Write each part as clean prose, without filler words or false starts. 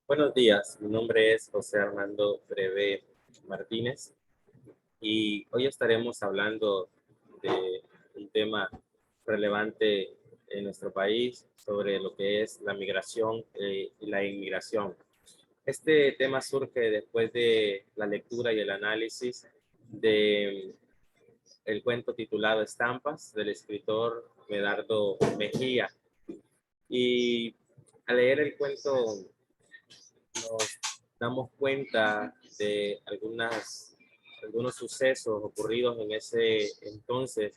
Buenos días, mi nombre es José Armando Breve Martínez y hoy estaremos hablando de un tema relevante en nuestro país sobre lo que es la migración y la inmigración. Este tema surge después de la lectura y el análisis de el cuento titulado Estampas del escritor Medardo Mejía. Y al leer el cuento nos damos cuenta de algunos sucesos ocurridos en ese entonces,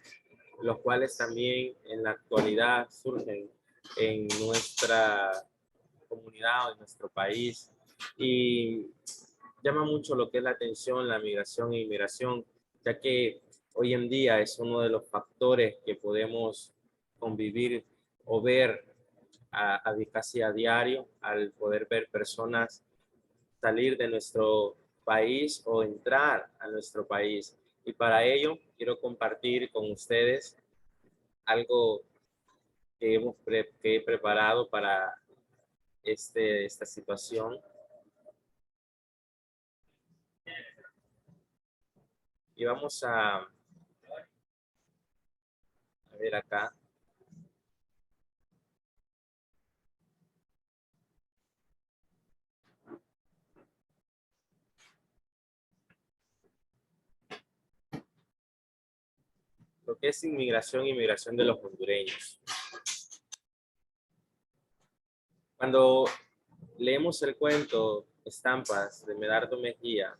los cuales también en la actualidad surgen en nuestra comunidad o en nuestro país. Y llama mucho lo que es la atención, la migración e inmigración, ya que hoy en día es uno de los factores que podemos convivir o ver casi a diario al poder ver personas salir de nuestro país o entrar a nuestro país. Y para ello quiero compartir con ustedes algo que he preparado para esta situación. Y vamos a ver acá. Lo que es inmigración y migración de los hondureños. Cuando leemos el cuento Estampas de Medardo Mejía,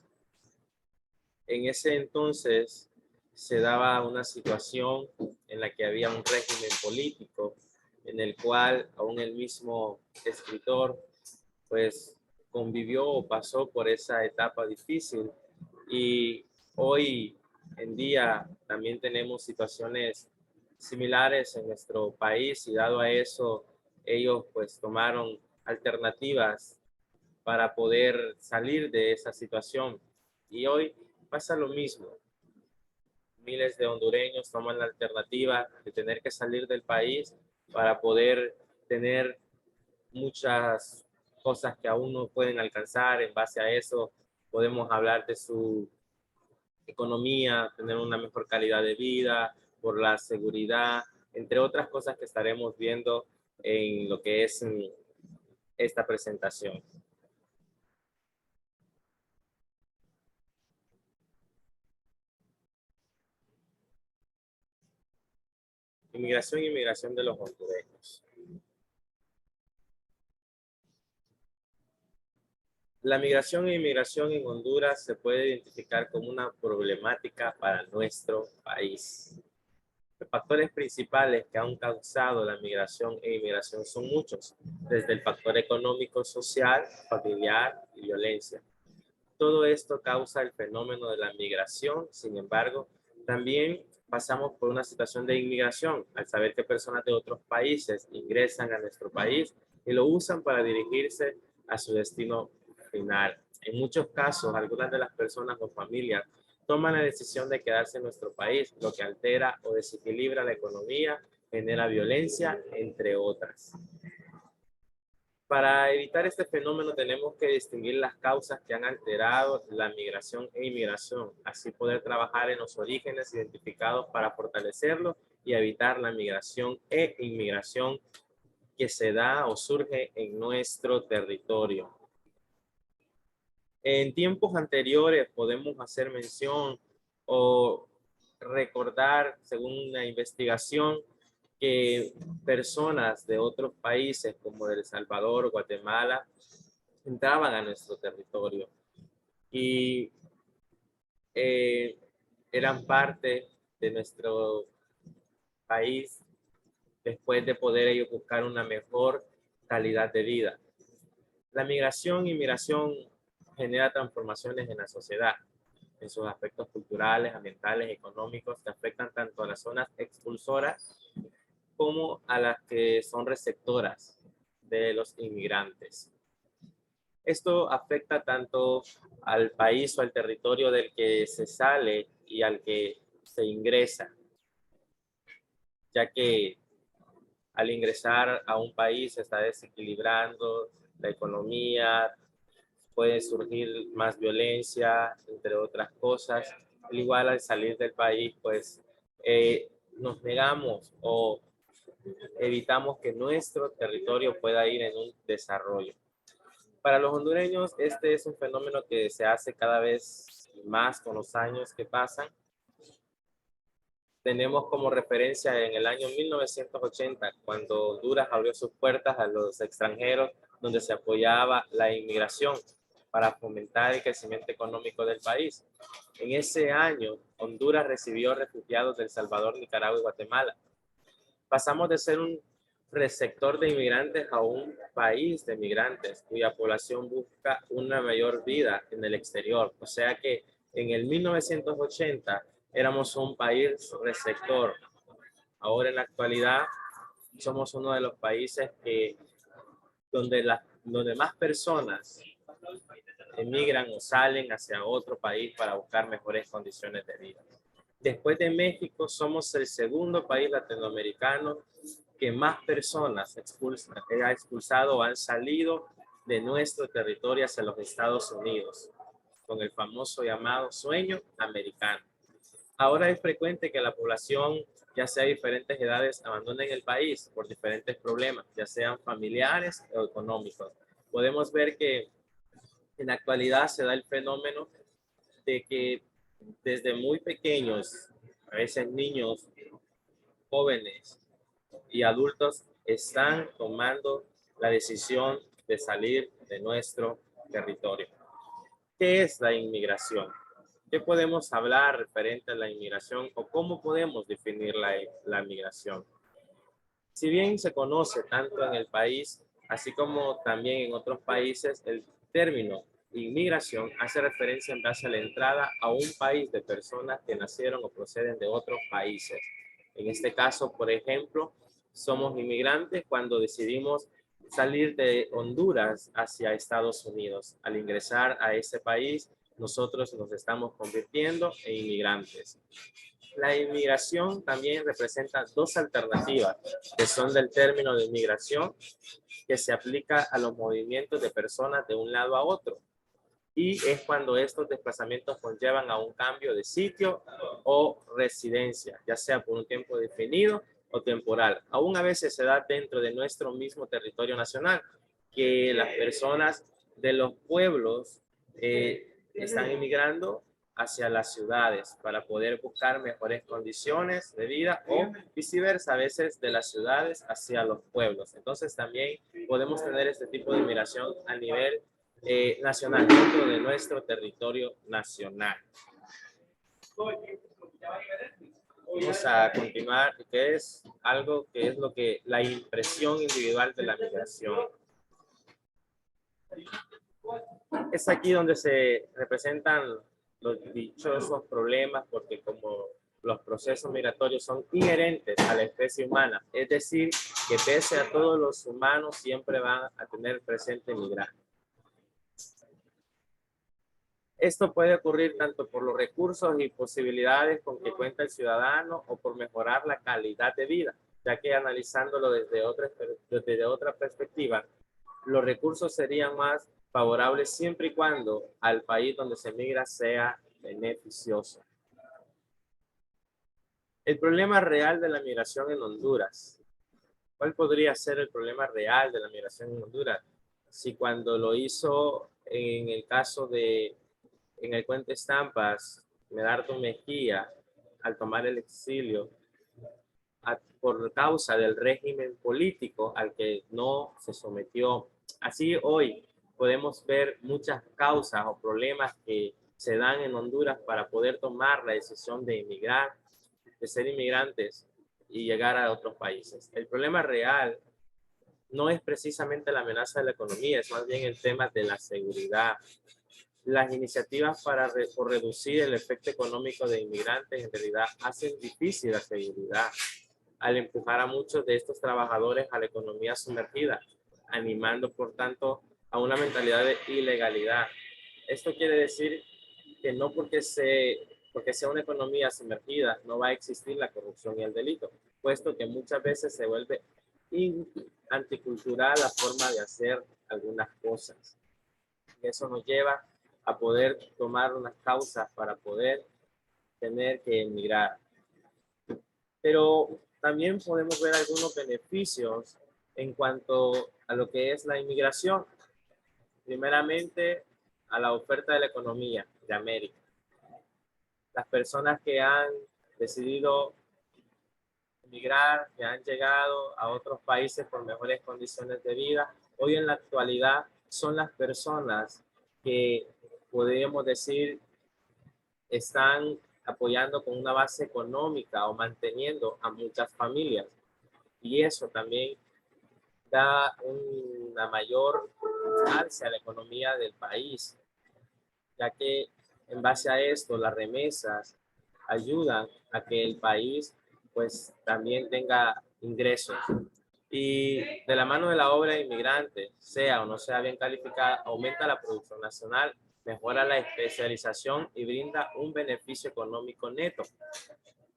en ese entonces se daba una situación en la que había un régimen político en el cual aún el mismo escritor pues convivió o pasó por esa etapa difícil, y hoy en día también tenemos situaciones similares en nuestro país, y dado a eso ellos pues tomaron alternativas para poder salir de esa situación. Y hoy pasa lo mismo. Miles de hondureños toman la alternativa de tener que salir del país para poder tener muchas cosas que aún no pueden alcanzar. En base a eso podemos hablar de su economía, tener una mejor calidad de vida, por la seguridad, entre otras cosas que estaremos viendo en lo que es esta presentación. Inmigración y migración de los hondureños. La migración e inmigración en Honduras se puede identificar como una problemática para nuestro país. Los factores principales que han causado la migración e inmigración son muchos, desde el factor económico, social, familiar y violencia. Todo esto causa el fenómeno de la migración. Sin embargo, también pasamos por una situación de inmigración al saber que personas de otros países ingresan a nuestro país y lo usan para dirigirse a su destino final. En muchos casos, algunas de las personas o familias toman la decisión de quedarse en nuestro país, lo que altera o desequilibra la economía, genera violencia, entre otras. Para evitar este fenómeno tenemos que distinguir las causas que han alterado la migración e inmigración, así poder trabajar en los orígenes identificados para fortalecerlos y evitar la migración e inmigración que se da o surge en nuestro territorio. En tiempos anteriores podemos hacer mención o recordar, según una investigación, que personas de otros países como El Salvador, Guatemala, entraban a nuestro territorio y eh, eran parte de nuestro país después de poder ellos buscar una mejor calidad de vida. La migración y migración genera transformaciones en la sociedad, en sus aspectos culturales, ambientales, económicos, que afectan tanto a las zonas expulsoras como a las que son receptoras de los inmigrantes. Esto afecta tanto al país o al territorio del que se sale y al que se ingresa, ya que al ingresar a un país se está desequilibrando la economía, puede surgir más violencia, entre otras cosas. Al igual al salir del país, pues nos negamos o evitamos que nuestro territorio pueda ir en un desarrollo. Para los hondureños, este es un fenómeno que se hace cada vez más con los años que pasan. Tenemos como referencia en el año 1980, cuando Honduras abrió sus puertas a los extranjeros, donde se apoyaba la inmigración para fomentar el crecimiento económico del país. En ese año, Honduras recibió refugiados de El Salvador, Nicaragua y Guatemala. Pasamos de ser un receptor de inmigrantes a un país de migrantes cuya población busca una mayor vida en el exterior. O sea que en el 1980 éramos un país receptor. Ahora en la actualidad somos uno de los países donde más personas emigran o salen hacia otro país para buscar mejores condiciones de vida. Después de México, somos el segundo país latinoamericano que más personas ha expulsado o han salido de nuestro territorio hacia los Estados Unidos, con el famoso llamado sueño americano. Ahora es frecuente que la población, ya sea de diferentes edades, abandonen el país por diferentes problemas, ya sean familiares o económicos. Podemos ver que en la actualidad se da el fenómeno de que desde muy pequeños, a veces niños, jóvenes y adultos están tomando la decisión de salir de nuestro territorio. ¿Qué es la inmigración? ¿Qué podemos hablar referente a la inmigración o cómo podemos definir la migración? Si bien se conoce tanto en el país, así como también en otros países, el término inmigración hace referencia en base a la entrada a un país de personas que nacieron o proceden de otros países. En este caso, por ejemplo, somos inmigrantes cuando decidimos salir de Honduras hacia Estados Unidos. Al ingresar a ese país, nosotros nos estamos convirtiendo en inmigrantes. La inmigración también representa dos alternativas que son del término de inmigración, que se aplica a los movimientos de personas de un lado a otro. Y es cuando estos desplazamientos conllevan a un cambio de sitio o residencia, ya sea por un tiempo definido o temporal. Aún a veces se da dentro de nuestro mismo territorio nacional, que las personas de los pueblos están inmigrando hacia las ciudades para poder buscar mejores condiciones de vida o viceversa, a veces de las ciudades hacia los pueblos. Entonces también podemos tener este tipo de inmigración a nivel nacional, dentro de nuestro territorio nacional. Vamos a continuar, que es algo que es lo que la impresión individual de la migración. Es aquí donde se representan los dichosos problemas, porque como los procesos migratorios son inherentes a la especie humana, es decir, que pese a todos los humanos siempre van a tener presente migrar. Esto puede ocurrir tanto por los recursos y posibilidades con que cuenta el ciudadano o por mejorar la calidad de vida, ya que analizándolo desde otra perspectiva, los recursos serían más favorables siempre y cuando al país donde se migra sea beneficioso. El problema real de la migración en Honduras. ¿Cuál podría ser el problema real de la migración en Honduras? Si cuando lo hizo en el caso de en el cuento Estampas, Medardo Mejía, al tomar el exilio, por causa del régimen político al que no se sometió. Así hoy podemos ver muchas causas o problemas que se dan en Honduras para poder tomar la decisión de emigrar, de ser inmigrantes y llegar a otros países. El problema real no es precisamente la amenaza de la economía, es más bien el tema de la seguridad. Las iniciativas por reducir el efecto económico de inmigrantes en realidad hacen difícil la seguridad al empujar a muchos de estos trabajadores a la economía sumergida, animando por tanto a una mentalidad de ilegalidad. Esto quiere decir que no porque sea una economía sumergida no va a existir la corrupción y el delito, puesto que muchas veces se vuelve anticultural la forma de hacer algunas cosas. Y eso nos lleva a poder tomar unas causas para poder tener que emigrar. Pero también podemos ver algunos beneficios en cuanto a lo que es la inmigración. Primeramente, a la oferta de la economía de América. Las personas que han decidido emigrar, que han llegado a otros países por mejores condiciones de vida, hoy en la actualidad son las personas que podríamos decir están apoyando con una base económica o manteniendo a muchas familias. Y eso también da una mayor alza a la economía del país, ya que en base a esto las remesas ayudan a que el país pues también tenga ingresos. Y de la mano de la obra de inmigrante, sea o no sea bien calificada, aumenta la producción nacional, mejora la especialización y brinda un beneficio económico neto.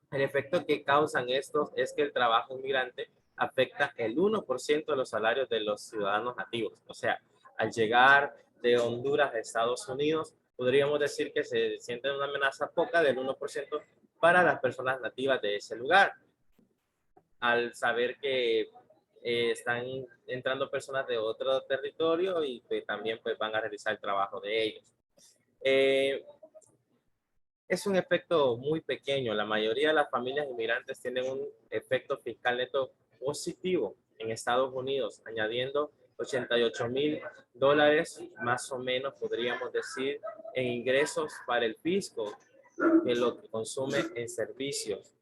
El efecto que causan estos es que el trabajo inmigrante afecta el 1% de los salarios de los ciudadanos nativos. O sea, al llegar de Honduras a Estados Unidos, podríamos decir que se siente una amenaza poca del 1% para las personas nativas de ese lugar. Al saber que están entrando personas de otro territorio y que también pues, van a realizar el trabajo de ellos. Es un efecto muy pequeño. La mayoría de las familias inmigrantes tienen un efecto fiscal neto positivo en Estados Unidos, añadiendo $88,000 más o menos, podríamos decir, en ingresos para el fisco, que lo que consume en servicios.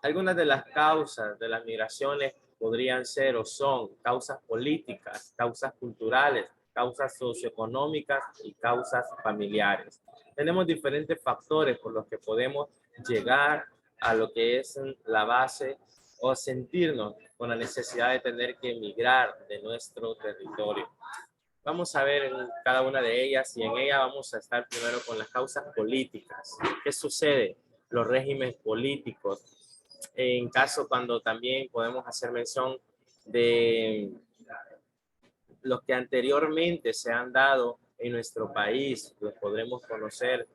Algunas de las causas de las migraciones podrían ser o son causas políticas, causas culturales, causas socioeconómicas y causas familiares. Tenemos diferentes factores por los que podemos llegar a lo que es la base o sentirnos con la necesidad de tener que emigrar de nuestro territorio. Vamos a ver en cada una de ellas y en ella vamos a estar primero con las causas políticas. ¿Qué sucede? Los regímenes políticos. En caso cuando también podemos hacer mención de los que anteriormente se han dado en nuestro país, los podremos conocer.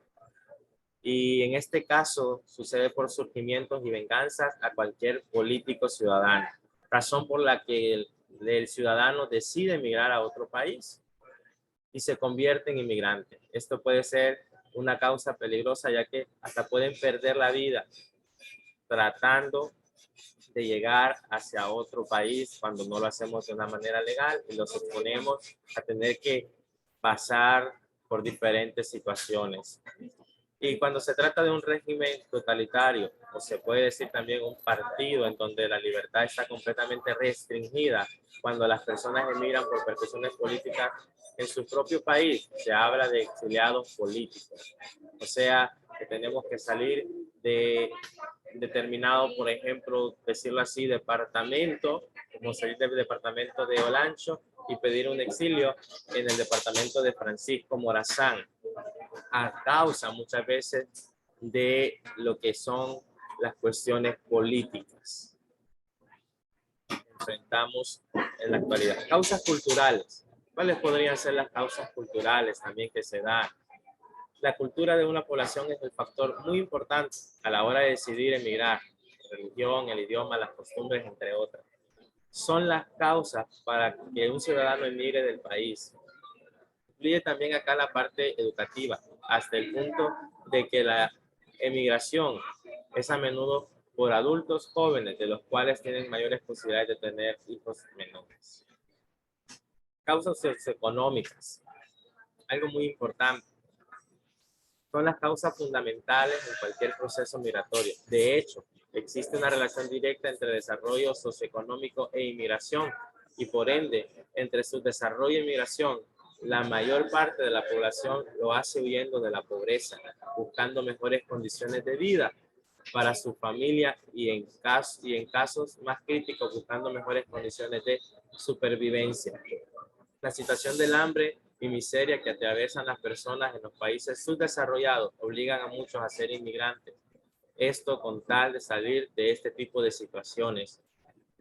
Y en este caso sucede por surgimientos y venganzas a cualquier político ciudadano, razón por la que el ciudadano decide emigrar a otro país y se convierte en inmigrante. Esto puede ser una causa peligrosa, ya que hasta pueden perder la vida tratando de llegar hacia otro país cuando no lo hacemos de una manera legal y los exponemos a tener que pasar por diferentes situaciones. Y cuando se trata de un régimen totalitario, o se puede decir también un partido en donde la libertad está completamente restringida, cuando las personas emigran por persecuciones políticas en su propio país, se habla de exiliados políticos. O sea, que tenemos que salir de determinado, por ejemplo, decirlo así, departamento, como salir del departamento de Olancho y pedir un exilio en el departamento de Francisco Morazán, a causa muchas veces de lo que son las cuestiones políticas que enfrentamos en la actualidad. Causas culturales. ¿Cuáles podrían ser las causas culturales también que se dan? La cultura de una población es el factor muy importante a la hora de decidir emigrar. La religión, el idioma, las costumbres, entre otras. Son las causas para que un ciudadano emigre del país. Incluye también acá la parte educativa, hasta el punto de que la emigración es a menudo por adultos jóvenes, de los cuales tienen mayores posibilidades de tener hijos menores. Causas socioeconómicas, algo muy importante. Son las causas fundamentales en cualquier proceso migratorio. De hecho, existe una relación directa entre desarrollo socioeconómico e inmigración y por ende, entre su desarrollo y migración, la mayor parte de la población lo hace huyendo de la pobreza, buscando mejores condiciones de vida para su familia y en casos más críticos, buscando mejores condiciones de supervivencia. La situación del hambre y miseria que atraviesan las personas en los países subdesarrollados obligan a muchos a ser inmigrantes. Esto con tal de salir de este tipo de situaciones.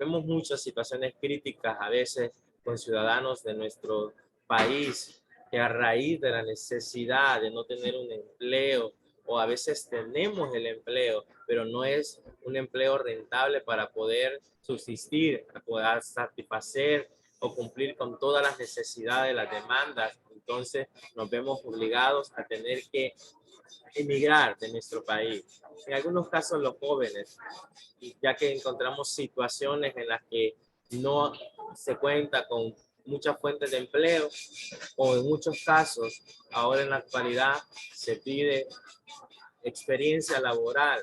Vemos muchas situaciones críticas a veces con ciudadanos de nuestro país que a raíz de la necesidad de no tener un empleo, o a veces tenemos el empleo, pero no es un empleo rentable para poder subsistir, para poder satisfacer o cumplir con todas las necesidades, las demandas. Entonces nos vemos obligados a tener que emigrar de nuestro país. En algunos casos los jóvenes, ya que encontramos situaciones en las que no se cuenta con muchas fuentes de empleo, o en muchos casos, ahora en la actualidad se pide experiencia laboral,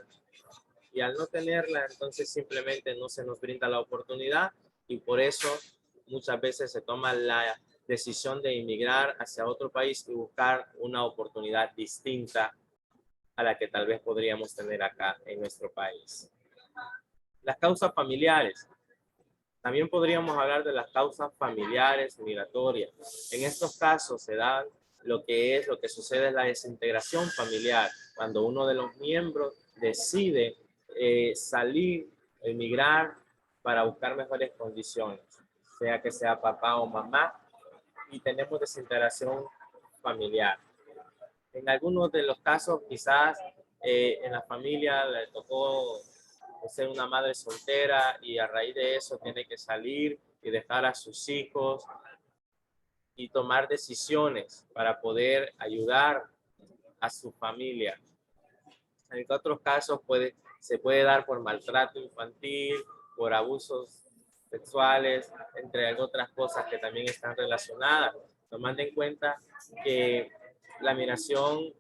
y al no tenerla, entonces simplemente no se nos brinda la oportunidad, y por eso muchas veces se toma la decisión de emigrar hacia otro país y buscar una oportunidad distinta a la que tal vez podríamos tener acá en nuestro país. Las causas familiares. También podríamos hablar de las causas familiares migratorias. En estos casos se da lo que sucede es la desintegración familiar, cuando uno de los miembros decide salir, emigrar para buscar mejores condiciones, sea que sea papá o mamá, y tenemos desintegración familiar. En algunos de los casos, quizás en la familia le tocó ser una madre soltera y a raíz de eso tiene que salir y dejar a sus hijos y tomar decisiones para poder ayudar a su familia. En otros casos se puede dar por maltrato infantil, por abusos sexuales, entre otras cosas que también están relacionadas, tomando en cuenta que la migración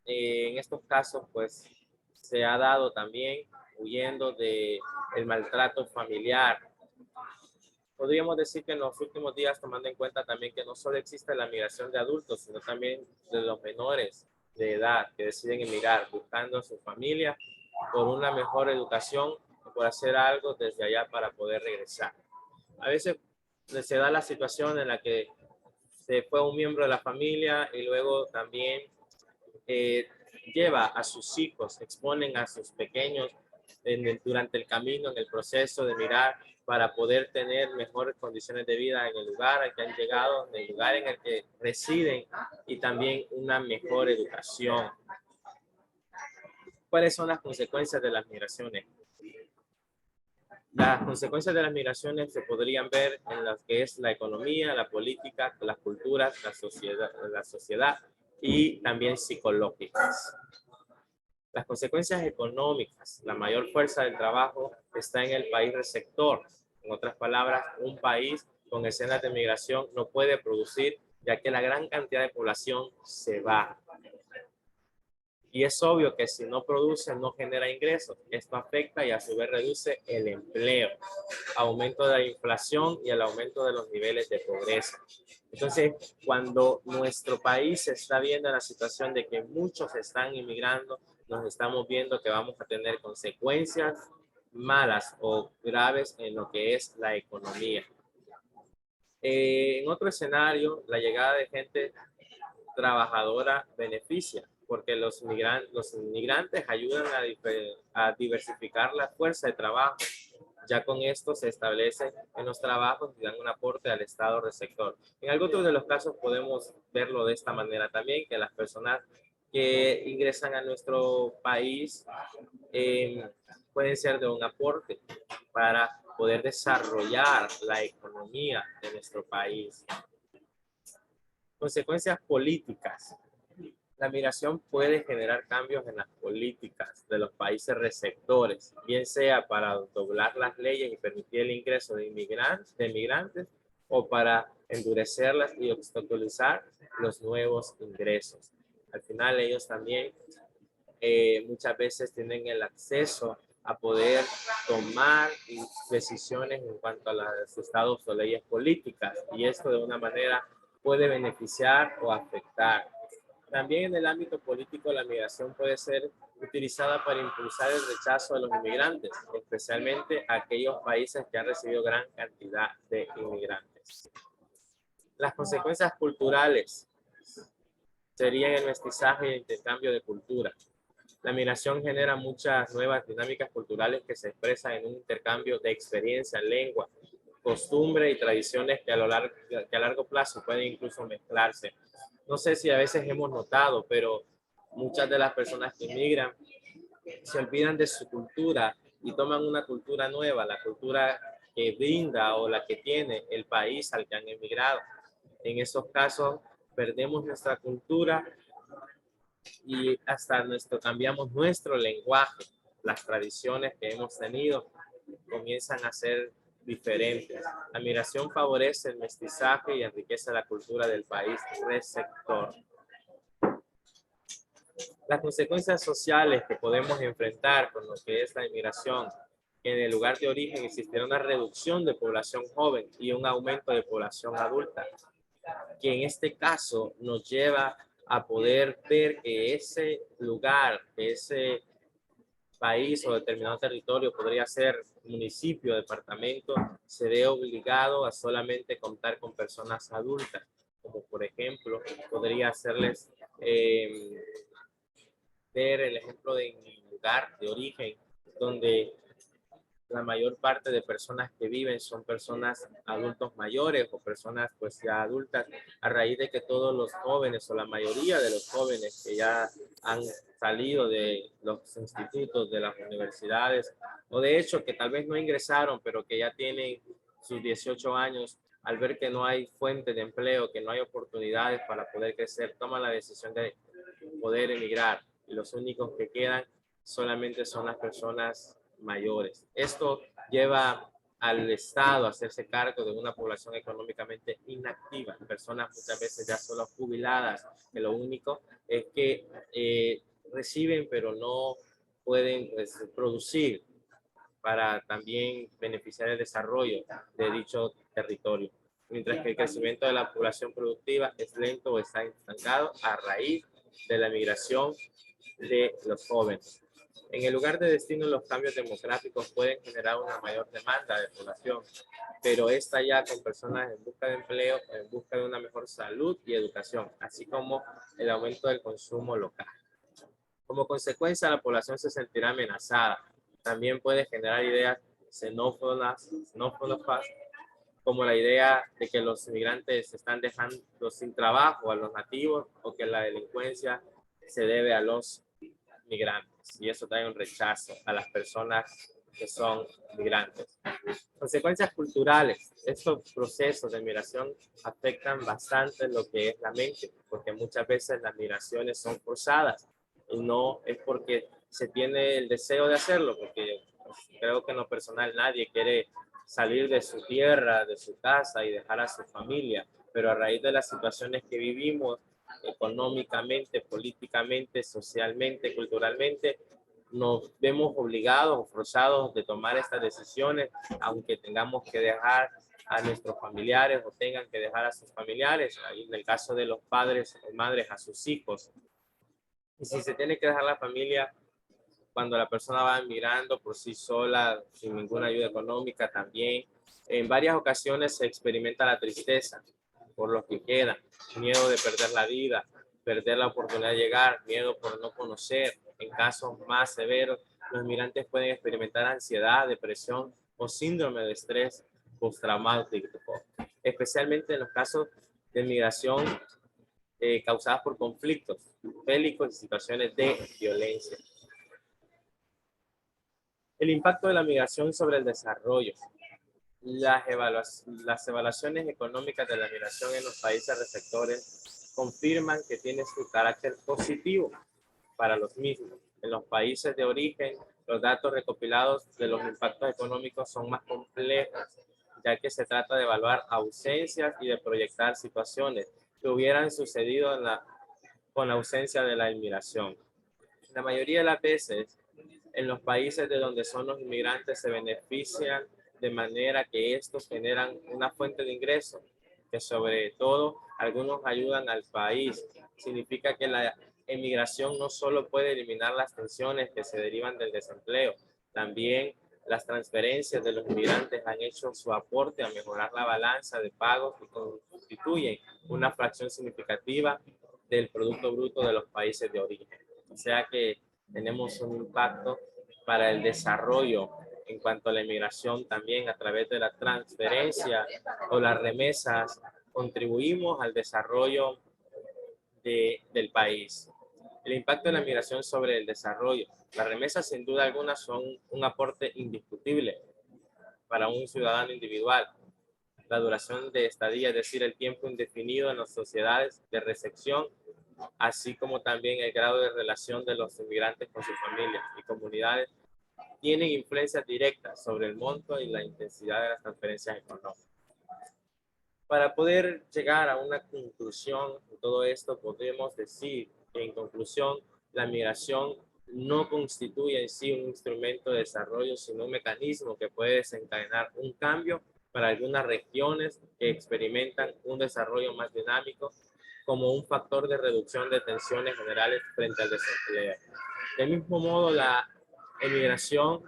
en estos casos pues se ha dado también huyendo del maltrato familiar. Podríamos decir que en los últimos días, tomando en cuenta también que no solo existe la migración de adultos, sino también de los menores de edad que deciden emigrar buscando a su familia por una mejor educación o por hacer algo desde allá para poder regresar. A veces se da la situación en la que se fue un miembro de la familia y luego también lleva a sus hijos, exponen a sus pequeños durante el camino, en el proceso de mirar para poder tener mejores condiciones de vida en el lugar al que han llegado, en el lugar en el que residen, y también una mejor educación. ¿Cuáles son las consecuencias de las migraciones? Las consecuencias de las migraciones se podrían ver en lo que es la economía, la política, las culturas, la sociedad y también psicológicas. Las consecuencias económicas, la mayor fuerza del trabajo está en el país receptor. En otras palabras, un país con escenas de migración no puede producir, ya que la gran cantidad de población se va. Y es obvio que si no produce, no genera ingresos. Esto afecta y a su vez reduce el empleo, aumento de la inflación y el aumento de los niveles de pobreza. Entonces, cuando nuestro país está viendo la situación de que muchos están inmigrando, nos estamos viendo que vamos a tener consecuencias malas o graves en lo que es la economía. En otro escenario, la llegada de gente trabajadora beneficia, porque los inmigrantes ayudan a diversificar la fuerza de trabajo. Ya con esto se establece en los trabajos y dan un aporte al Estado receptor. En algunos de los casos podemos verlo de esta manera también, que las personas que ingresan a nuestro país pueden ser de un aporte para poder desarrollar la economía de nuestro país. Consecuencias políticas. La migración puede generar cambios en las políticas de los países receptores, bien sea para doblar las leyes y permitir el ingreso de inmigrantes o para endurecerlas y obstaculizar los nuevos ingresos. Al final ellos también muchas veces tienen el acceso a poder tomar decisiones en cuanto a los estados o leyes políticas, y esto de una manera puede beneficiar o afectar. También en el ámbito político, la migración puede ser utilizada para impulsar el rechazo de los inmigrantes, especialmente aquellos países que han recibido gran cantidad de inmigrantes. Las consecuencias culturales serían el mestizaje y el intercambio de cultura. La migración genera muchas nuevas dinámicas culturales que se expresan en un intercambio de experiencia, lengua, costumbre y tradiciones que a largo plazo pueden incluso mezclarse. No sé si a veces hemos notado, pero muchas de las personas que emigran se olvidan de su cultura y toman una cultura nueva, la cultura que brinda o la que tiene el país al que han emigrado. En esos casos perdemos nuestra cultura y hasta cambiamos nuestro lenguaje. Las tradiciones que hemos tenido comienzan a ser diferentes. La migración favorece el mestizaje y enriquece la cultura del país receptor. Las consecuencias sociales que podemos enfrentar con lo que es la inmigración, que en el lugar de origen existirá una reducción de población joven y un aumento de población adulta, que en este caso nos lleva a poder ver que ese lugar, que ese país o determinado territorio, podría ser municipio, departamento, se ve obligado a solamente contar con personas adultas, como por ejemplo podría hacerles ver el ejemplo de mi lugar de origen, donde la mayor parte de personas que viven son personas adultos mayores o personas pues ya adultas, a raíz de que todos los jóvenes o la mayoría de los jóvenes que ya han salido de los institutos, de las universidades, o de hecho que tal vez no ingresaron, pero que ya tienen sus 18 años, al ver que no hay fuente de empleo, que no hay oportunidades para poder crecer, toman la decisión de poder emigrar. Y los únicos que quedan solamente son las personas mayores. Esto lleva al Estado a hacerse cargo de una población económicamente inactiva, personas muchas veces ya solo jubiladas, que lo único es que reciben pero no pueden pues, producir para también beneficiar el desarrollo de dicho territorio. Mientras que el crecimiento de la población productiva es lento o está estancado a raíz de la migración de los jóvenes. En el lugar de destino, los cambios demográficos pueden generar una mayor demanda de población, pero esta ya con personas en busca de empleo, en busca de una mejor salud y educación, así como el aumento del consumo local. Como consecuencia, la población se sentirá amenazada. También puede generar ideas xenófobas, como la idea de que los inmigrantes están dejando sin trabajo a los nativos o que la delincuencia se debe a los migrantes. Y eso trae un rechazo a las personas que son migrantes. Consecuencias culturales. Estos procesos de migración afectan bastante lo que es la mente, porque muchas veces las migraciones son forzadas y no es porque se tiene el deseo de hacerlo, porque pues, creo que en lo personal nadie quiere salir de su tierra, de su casa y dejar a su familia, pero a raíz de las situaciones que vivimos económicamente, políticamente, socialmente, culturalmente, nos vemos obligados o forzados de tomar estas decisiones, aunque tengamos que dejar a nuestros familiares o tengan que dejar a sus familiares, ahí en el caso de los padres o madres a sus hijos. Y si se tiene que dejar la familia cuando la persona va migrando por sí sola, sin ninguna ayuda económica, también en varias ocasiones se experimenta la tristeza por los que quedan, miedo de perder la vida, perder la oportunidad de llegar, miedo por no conocer. En casos más severos, los migrantes pueden experimentar ansiedad, depresión o síndrome de estrés postraumático, especialmente en los casos de migración causadas por conflictos bélicos y situaciones de violencia. El impacto de la migración sobre el desarrollo. Las evaluaciones económicas de la migración en los países receptores confirman que tiene su carácter positivo para los mismos. En los países de origen, los datos recopilados de los impactos económicos son más complejos, ya que se trata de evaluar ausencias y de proyectar situaciones que hubieran sucedido con la ausencia de la inmigración. La mayoría de las veces, en los países de donde son los inmigrantes se benefician de manera que estos generan una fuente de ingresos, que sobre todo algunos ayudan al país. Significa que la emigración no solo puede eliminar las tensiones que se derivan del desempleo, también las transferencias de los inmigrantes han hecho su aporte a mejorar la balanza de pagos y constituyen una fracción significativa del Producto Bruto de los países de origen. O sea que tenemos un impacto para el desarrollo en cuanto a la inmigración también a través de la transferencia o las remesas contribuimos al desarrollo del país. El impacto de la migración sobre el desarrollo. Las remesas sin duda alguna son un aporte indiscutible para un ciudadano individual. La duración de estadía, es decir, el tiempo indefinido en las sociedades de recepción, así como también el grado de relación de los inmigrantes con sus familias y comunidades, tienen influencia directa sobre el monto y la intensidad de las transferencias económicas. Para poder llegar a una conclusión de todo esto, podemos decir que en conclusión, la migración no constituye en sí un instrumento de desarrollo, sino un mecanismo que puede desencadenar un cambio para algunas regiones que experimentan un desarrollo más dinámico como un factor de reducción de tensiones generales frente al desempleo. Del mismo modo, la emigración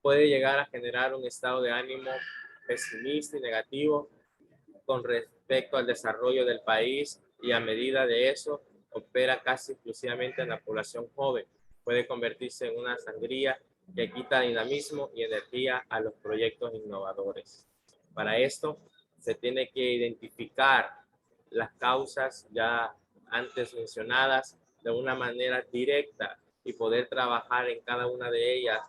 puede llegar a generar un estado de ánimo pesimista y negativo con respecto al desarrollo del país y a medida de eso opera casi exclusivamente en la población joven. Puede convertirse en una sangría que quita dinamismo y energía a los proyectos innovadores. Para esto se tiene que identificar las causas ya antes mencionadas de una manera directa y poder trabajar en cada una de ellas,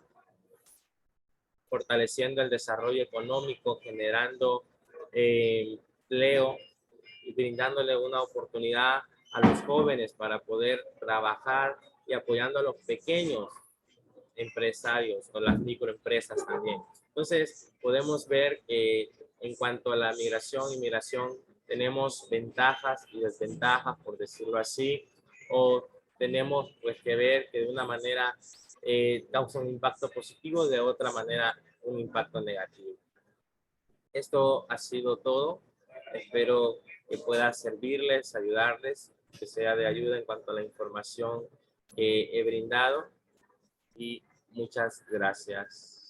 fortaleciendo el desarrollo económico, generando empleo y brindándole una oportunidad a los jóvenes para poder trabajar y apoyando a los pequeños empresarios o las microempresas también. Entonces, podemos ver que en cuanto a la migración y migración, tenemos ventajas y desventajas, por decirlo así, o tenemos pues que ver que de una manera causa un impacto positivo, de otra manera un impacto negativo. Esto ha sido todo. Espero que pueda servirles, ayudarles, que sea de ayuda en cuanto a la información que he brindado y muchas gracias.